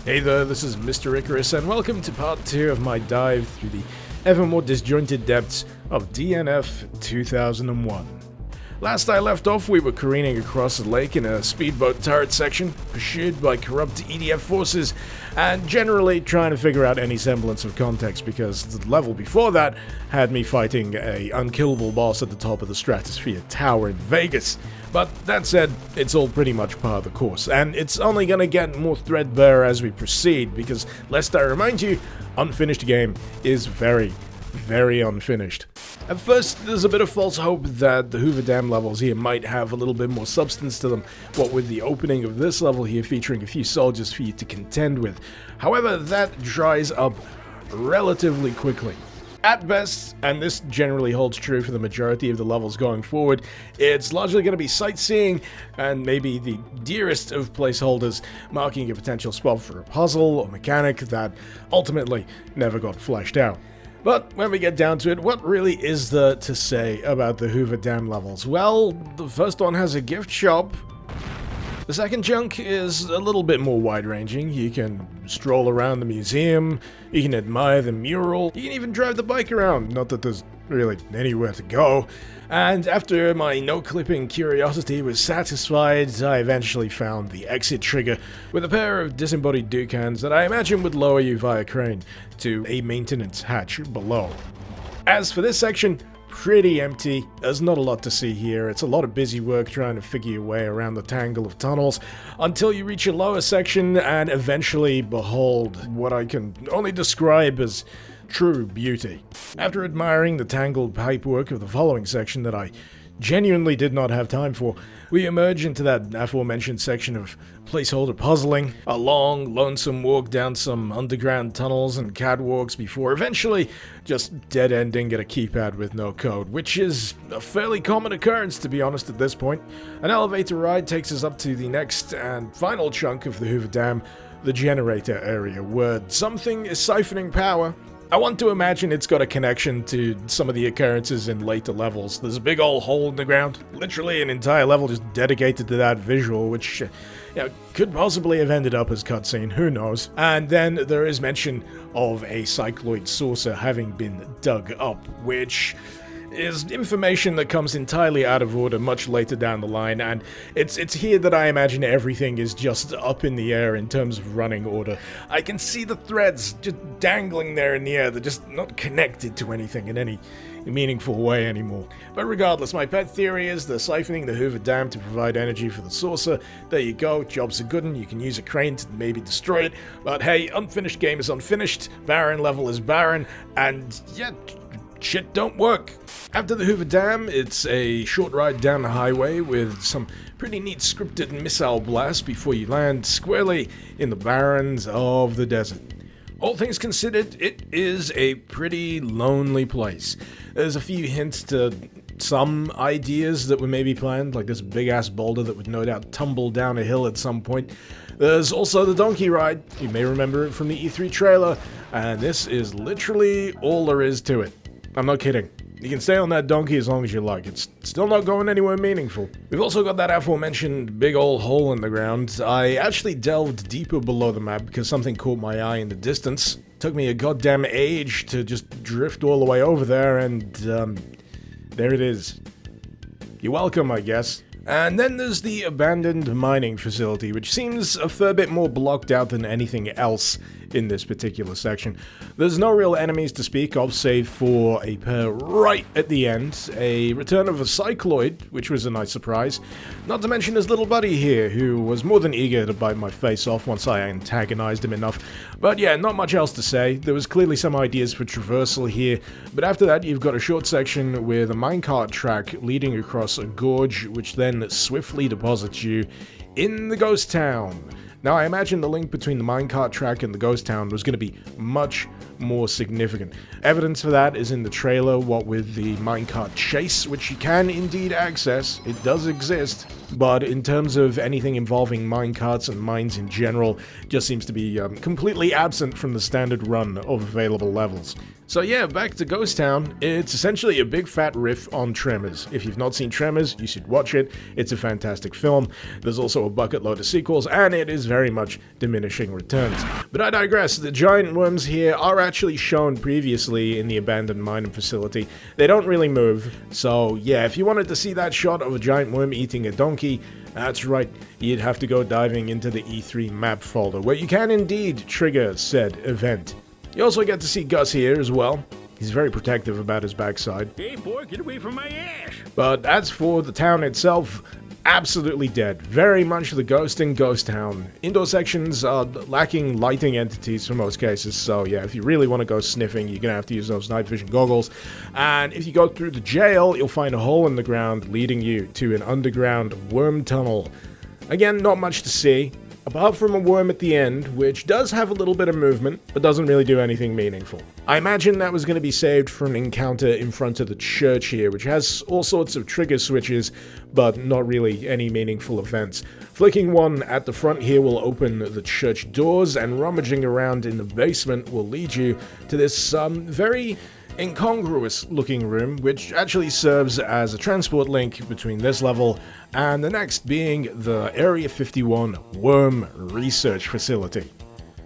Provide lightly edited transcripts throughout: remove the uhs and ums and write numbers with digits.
Hey there, this is Mr. Icarus, and welcome to part 2 of my dive through the ever more disjointed depths of DNF 2001. Last I left off, we were careening across the lake in a speedboat turret section, pursued by corrupt EDF forces, and generally trying to figure out any semblance of context, because the level before that had me fighting a unkillable boss at the top of the Stratosphere Tower in Vegas. But that said, it's all pretty much par of the course, and it's only gonna get more threadbare as we proceed, because lest I remind you, unfinished game is very unfinished. At first, there's a bit of false hope that the Hoover Dam levels here might have a little bit more substance to them, what with the opening of this level here featuring a few soldiers for you to contend with. However, that dries up relatively quickly. At best, and this generally holds true for the majority of the levels going forward, it's largely going to be sightseeing and maybe the dearest of placeholders marking a potential spot for a puzzle or mechanic that ultimately never got fleshed out. But when we get down to it, what really is there to say about the Hoover Dam levels? Well, the first one has a gift shop. The second chunk is a little bit more wide-ranging. You can stroll around the museum, you can admire the mural, you can even drive the bike around, not that there's really anywhere to go. And after my no-clipping curiosity was satisfied, I eventually found the exit trigger with a pair of disembodied Dukans that I imagine would lower you via crane to a maintenance hatch below. As for this section, pretty empty. There's not a lot to see here. It's a lot of busy work trying to figure your way around the tangle of tunnels until you reach a lower section and eventually behold what I can only describe as true beauty. After admiring the tangled pipework of the following section that I genuinely did not have time for, we emerge into that aforementioned section of placeholder puzzling, a long, lonesome walk down some underground tunnels and catwalks before eventually just dead-ending at a keypad with no code, which is a fairly common occurrence to be honest at this point. An elevator ride takes us up to the next and final chunk of the Hoover Dam, the generator area, where something is siphoning power. I want to imagine it's got a connection to some of the occurrences in later levels. There's a big old hole in the ground, literally an entire level just dedicated to that visual, which could possibly have ended up as cutscene, who knows. And then there is mention of a cycloid saucer having been dug up, which is information that comes entirely out of order much later down the line, and it's here that I imagine everything is just up in the air in terms of running order. I can see the threads just dangling there in the air. They're just not connected to anything in any meaningful way anymore. But regardless, my pet theory is they're siphoning the Hoover Dam to provide energy for the saucer. There you go, job's a good one. You can use a crane to maybe destroy it, but hey, unfinished game is unfinished, barren level is barren, and shit don't work. After the Hoover Dam, it's a short ride down the highway with some pretty neat scripted missile blasts before you land squarely in the barrens of the desert. All things considered, it is a pretty lonely place. There's a few hints to some ideas that were maybe planned, like this big-ass boulder that would no doubt tumble down a hill at some point. There's also the donkey ride. You may remember it from the E3 trailer, and this is literally all there is to it. I'm not kidding. You can stay on that donkey as long as you like. It's still not going anywhere meaningful. We've also got that aforementioned big old hole in the ground. I actually delved deeper below the map because something caught my eye in the distance. Took me a goddamn age to just drift all the way over there, and there it is. You're welcome, I guess. And then there's the abandoned mining facility, which seems a fair bit more blocked out than anything else in this particular section. There's no real enemies to speak of, save for a pair right at the end, a return of a cycloid, which was a nice surprise, not to mention his little buddy here, who was more than eager to bite my face off once I antagonized him enough. But yeah, not much else to say. There was clearly some ideas for traversal here, but after that you've got a short section with a minecart track leading across a gorge, which then swiftly deposits you in the ghost town. Now, I imagine the link between the minecart track and the ghost town was going to be much more significant. Evidence for that is in the trailer, what with the minecart chase, which you can indeed access. It does exist, but in terms of anything involving minecarts and mines in general, just seems to be completely absent from the standard run of available levels. So yeah, back to Ghost Town. It's essentially a big fat riff on Tremors. If you've not seen Tremors, you should watch it. It's a fantastic film. There's also a bucket load of sequels, and it is very much diminishing returns. But I digress. The giant worms here are actually shown previously in the abandoned mining facility. They don't really move, so yeah, if you wanted to see that shot of a giant worm eating a donkey, that's right, you'd have to go diving into the E3 map folder, where you can indeed trigger said event. You also get to see Gus here as well. He's very protective about his backside. Hey boy, get away from my ass! But as for the town itself, absolutely dead. Very much the ghost in Ghost Town. Indoor sections are lacking lighting entities for most cases, so yeah, if you really want to go sniffing, you're gonna have to use those night vision goggles. And if you go through the jail, you'll find a hole in the ground leading you to an underground worm tunnel. Again, not much to see, apart from a worm at the end, which does have a little bit of movement, but doesn't really do anything meaningful. I imagine that was going to be saved for an encounter in front of the church here, which has all sorts of trigger switches, but not really any meaningful events. Flicking one at the front here will open the church doors, and rummaging around in the basement will lead you to this very incongruous looking room, which actually serves as a transport link between this level and the next, being the Area 51 Worm Research Facility.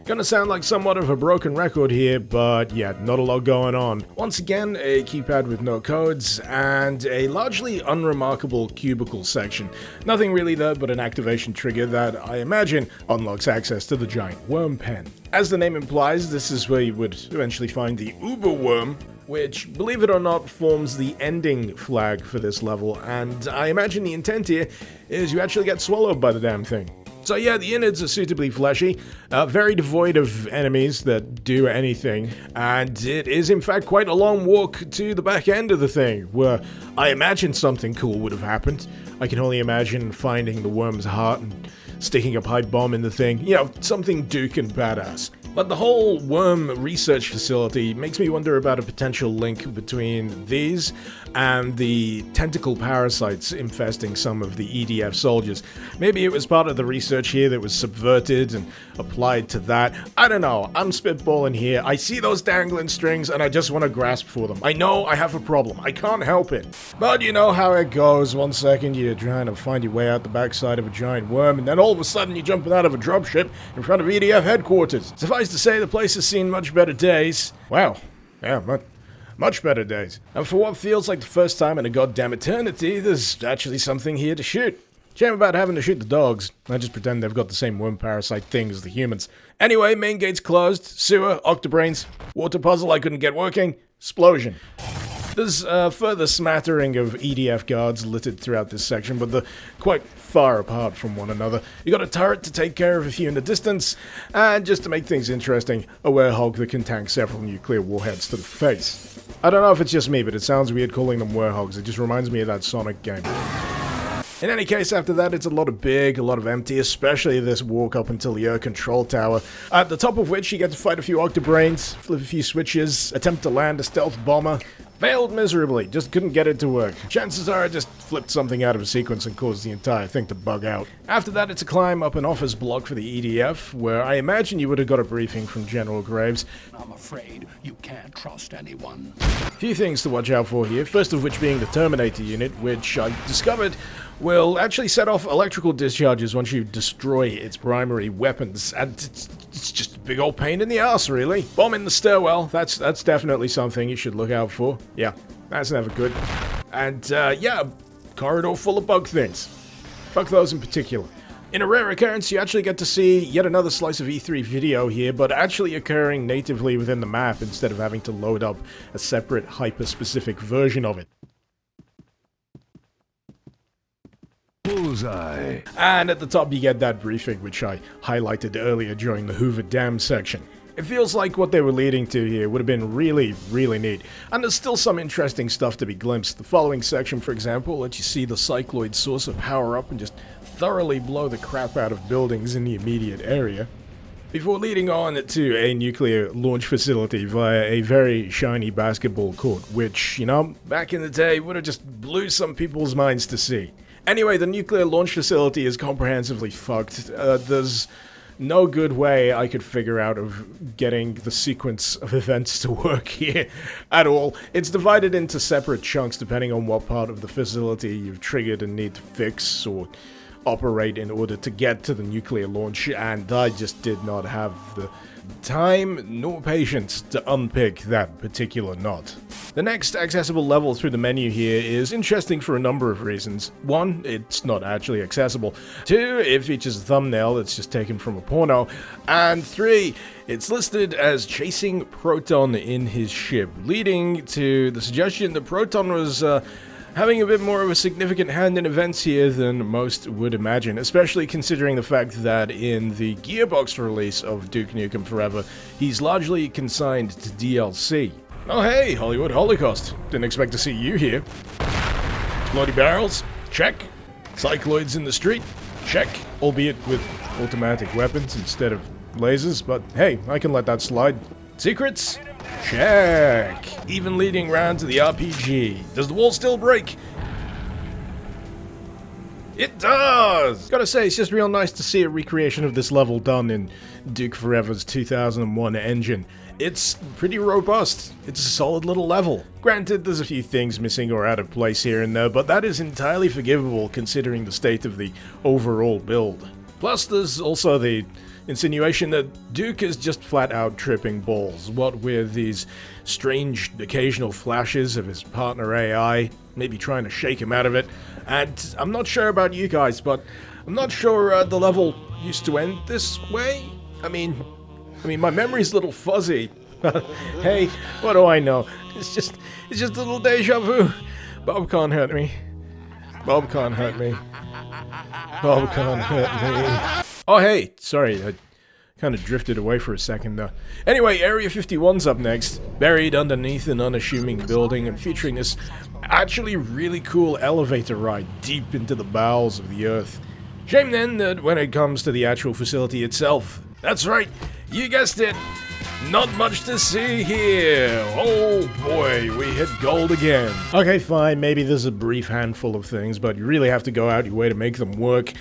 Gonna sound like somewhat of a broken record here, but yeah, not a lot going on. Once again, a keypad with no codes, and a largely unremarkable cubicle section. Nothing really there but an activation trigger that I imagine unlocks access to the giant worm pen. As the name implies, this is where you would eventually find the Uber Worm, which, believe it or not, forms the ending flag for this level, and I imagine the intent here is you actually get swallowed by the damn thing. So yeah, the innards are suitably fleshy, very devoid of enemies that do anything, and it is in fact quite a long walk to the back end of the thing, where I imagine something cool would have happened. I can only imagine finding the worm's heart and sticking a pipe bomb in the thing, you know, something Duke and badass. But the whole worm research facility makes me wonder about a potential link between these and the tentacle parasites infesting some of the EDF soldiers. Maybe it was part of the research here that was subverted and applied to that. I don't know, I'm spitballing here. I see those dangling strings and I just want to grasp for them. I know I have a problem, I can't help it. But you know how it goes. One second you're trying to find your way out the backside of a giant worm, and then all of a sudden you're jumping out of a dropship in front of EDF headquarters. Suffice to say, the place has seen much better days. Wow, yeah, much better days. And for what feels like the first time in a goddamn eternity, there's actually something here to shoot. Shame about having to shoot the dogs. I just pretend they've got the same worm parasite thing as the humans. Anyway, main gate's closed. Sewer, octobrains, water puzzle I couldn't get working, explosion. There's a further smattering of EDF guards littered throughout this section, but they're quite far apart from one another. You got a turret to take care of a few in the distance, and just to make things interesting, a werehog that can tank several nuclear warheads to the face. I don't know if it's just me, but it sounds weird calling them werehogs. It just reminds me of that Sonic game. In any case, after that, it's a lot of big, a lot of empty, especially this walk up until the air control tower, at the top of which you get to fight a few octobrains, flip a few switches, attempt to land a stealth bomber. Failed miserably, just couldn't get it to work. Chances are I just flipped something out of a sequence and caused the entire thing to bug out. After that, it's a climb up an office block for the EDF, where I imagine you would have got a briefing from General Graves. I'm afraid you can't trust anyone. Few things to watch out for here, first of which being the Terminator unit, which I discovered will actually set off electrical discharges once you destroy its primary weapons, and it's just a big old pain in the ass, really. Bomb in the stairwell, that's definitely something you should look out for. Yeah, that's never good. And yeah, corridor full of bug things. Fuck those in particular. In a rare occurrence, you actually get to see yet another slice of E3 video here, but actually occurring natively within the map instead of having to load up a separate hyper-specific version of it. Bullseye. And at the top you get that briefing which I highlighted earlier during the Hoover Dam section. It feels like what they were leading to here would have been really, really neat. And there's still some interesting stuff to be glimpsed. The following section, for example, lets you see the cycloid source of power up and just thoroughly blow the crap out of buildings in the immediate area. before leading on to a nuclear launch facility via a very shiny basketball court, which, you know, back in the day would have just blew some people's minds to see. Anyway, the nuclear launch facility is comprehensively fucked. There's no good way I could figure out of getting the sequence of events to work here at all. It's divided into separate chunks depending on what part of the facility you've triggered and need to fix or operate in order to get to the nuclear launch, and I just did not have the time nor patience to unpick that particular knot. The next accessible level through the menu here is interesting for a number of reasons. One, it's not actually accessible. Two, it features a thumbnail that's just taken from a porno. And three, it's listed as chasing Proton in his ship, leading to the suggestion that Proton was having a bit more of a significant hand in events here than most would imagine, especially considering the fact that in the Gearbox release of Duke Nukem Forever, he's largely consigned to DLC. Oh hey, Hollywood Holocaust. Didn't expect to see you here. Explodey barrels? Check. Cycloids in the street? Check. Albeit with automatic weapons instead of lasers, but hey, I can let that slide. Secrets? Check. Even leading round to the RPG. Does the wall still break? It does! Gotta say, it's just real nice to see a recreation of this level done in Duke Forever's 2001 engine. It's pretty robust. It's a solid little level. Granted, there's a few things missing or out of place here and there, but that is entirely forgivable considering the state of the overall build. Plus, there's also the insinuation that Duke is just flat out tripping balls, what with these strange occasional flashes of his partner AI, maybe trying to shake him out of it. And I'm not sure about you guys, but I'm not sure the level used to end this way. I mean, my memory's a little fuzzy. Hey, what do I know? It's just a little deja vu. Bob can't hurt me. Bob can't hurt me. Bob can't hurt me. Oh hey, sorry, I kind of drifted away for a second there. Anyway, Area 51's up next, buried underneath an unassuming building and featuring this actually really cool elevator ride deep into the bowels of the Earth. Shame then that when it comes to the actual facility itself, that's right, you guessed it, not much to see here. Oh boy, we hit gold again. Okay, fine, maybe there's a brief handful of things, but you really have to go out your way to make them work.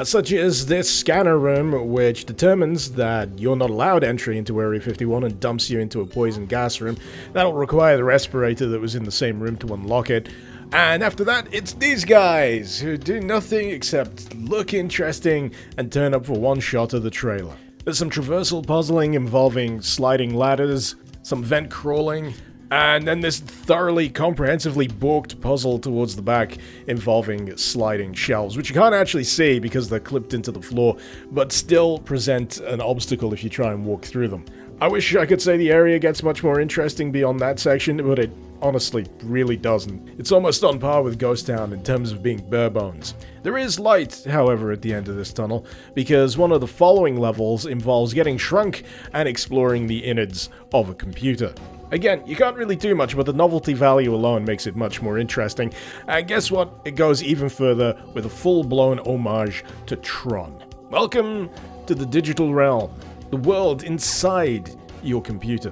Such as this scanner room, which determines that you're not allowed entry into Area 51 and dumps you into a poison gas room. That'll require the respirator that was in the same room to unlock it. And after that, it's these guys, who do nothing except look interesting and turn up for one shot of the trailer. There's some traversal puzzling involving sliding ladders, some vent crawling, and then this thoroughly comprehensively balked puzzle towards the back involving sliding shelves, which you can't actually see because they're clipped into the floor, but still present an obstacle if you try and walk through them. I wish I could say the area gets much more interesting beyond that section, but it honestly really doesn't. It's almost on par with Ghost Town in terms of being bare bones. There is light, however, at the end of this tunnel, because one of the following levels involves getting shrunk and exploring the innards of a computer. Again, you can't really do much, but the novelty value alone makes it much more interesting. And guess what? It goes even further with a full-blown homage to Tron. Welcome to the digital realm, the world inside your computer.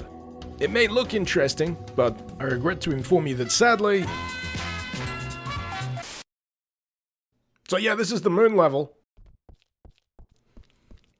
It may look interesting, but I regret to inform you that sadly... So yeah, this is the moon level.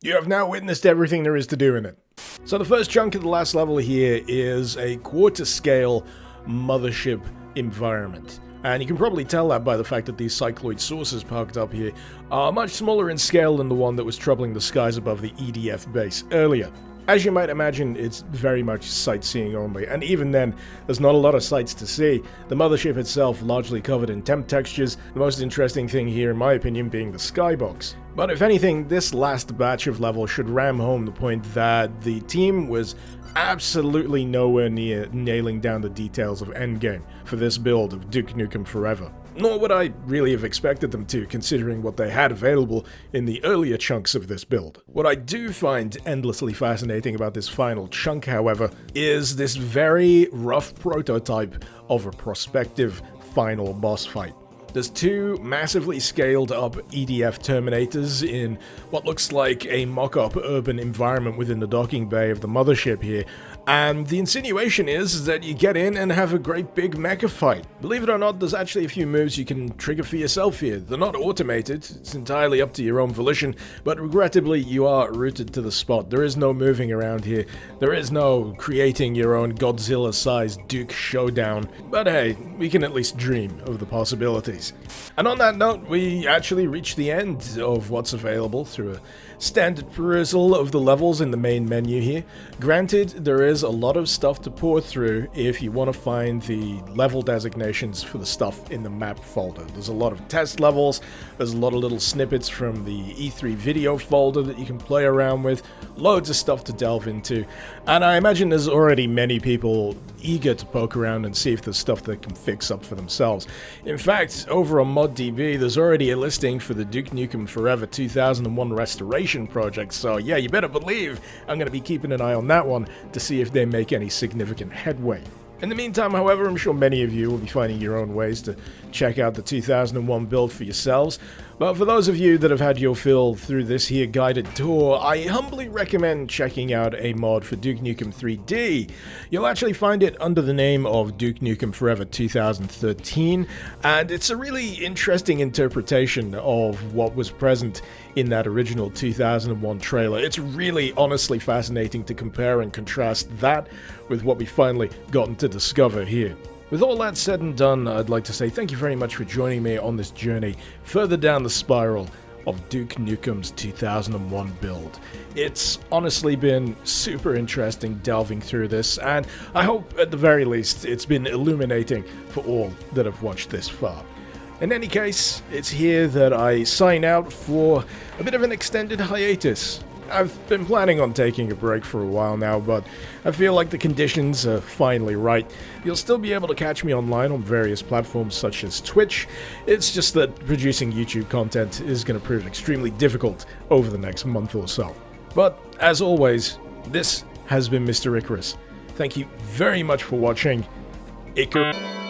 You have now witnessed everything there is to do in it. So the first chunk of the last level here is a quarter-scale Mothership environment. And you can probably tell that by the fact that these cycloid sources parked up here are much smaller in scale than the one that was troubling the skies above the EDF base earlier. As you might imagine, it's very much sightseeing only, and even then, there's not a lot of sights to see. The Mothership itself largely covered in temp textures, the most interesting thing here in my opinion being the skybox. But if anything, this last batch of levels should ram home the point that the team was absolutely nowhere near nailing down the details of Endgame for this build of Duke Nukem Forever. Nor would I really have expected them to, considering what they had available in the earlier chunks of this build. What I do find endlessly fascinating about this final chunk, however, is this very rough prototype of a prospective final boss fight. There's two massively scaled up EDF Terminators in what looks like a mock-up urban environment within the docking bay of the Mothership here, and the insinuation is that you get in and have a great big mecha fight. Believe it or not, there's actually a few moves you can trigger for yourself here. They're not automated, it's entirely up to your own volition, but regrettably you are rooted to the spot. There is no moving around here, there is no creating your own Godzilla-sized Duke showdown, but hey, we can at least dream of the possibilities. And on that note, we actually reach the end of what's available through a standard perusal of the levels in the main menu here. Granted, there is a lot of stuff to pour through if you want to find the level designations for the stuff in the map folder. There's a lot of test levels, there's a lot of little snippets from the E3 video folder that you can play around with, loads of stuff to delve into, and I imagine there's already many people eager to poke around and see if there's stuff they can fix up for themselves. In fact, over on ModDB, there's already a listing for the Duke Nukem Forever 2001 restoration project, so yeah, you better believe I'm going to be keeping an eye on that one to see if they make any significant headway. In the meantime, however, I'm sure many of you will be finding your own ways to check out the 2001 build for yourselves, but for those of you that have had your fill through this here guided tour, I humbly recommend checking out a mod for Duke Nukem 3D. You'll actually find it under the name of Duke Nukem Forever 2013, and it's a really interesting interpretation of what was present in that original 2001 trailer. It's really honestly fascinating to compare and contrast that with what we finally gotten to discover here. With all that said and done, I'd like to say thank you very much for joining me on this journey further down the spiral of Duke Nukem's 2001 build. It's honestly been super interesting delving through this, and I hope at the very least it's been illuminating for all that have watched this far. In any case, it's here that I sign out for a bit of an extended hiatus. I've been planning on taking a break for a while now, but I feel like the conditions are finally right. You'll still be able to catch me online on various platforms such as Twitch. It's just that producing YouTube content is going to prove extremely difficult over the next month or so. But as always, this has been Mr. Icarus. Thank you very much for watching. Icarus.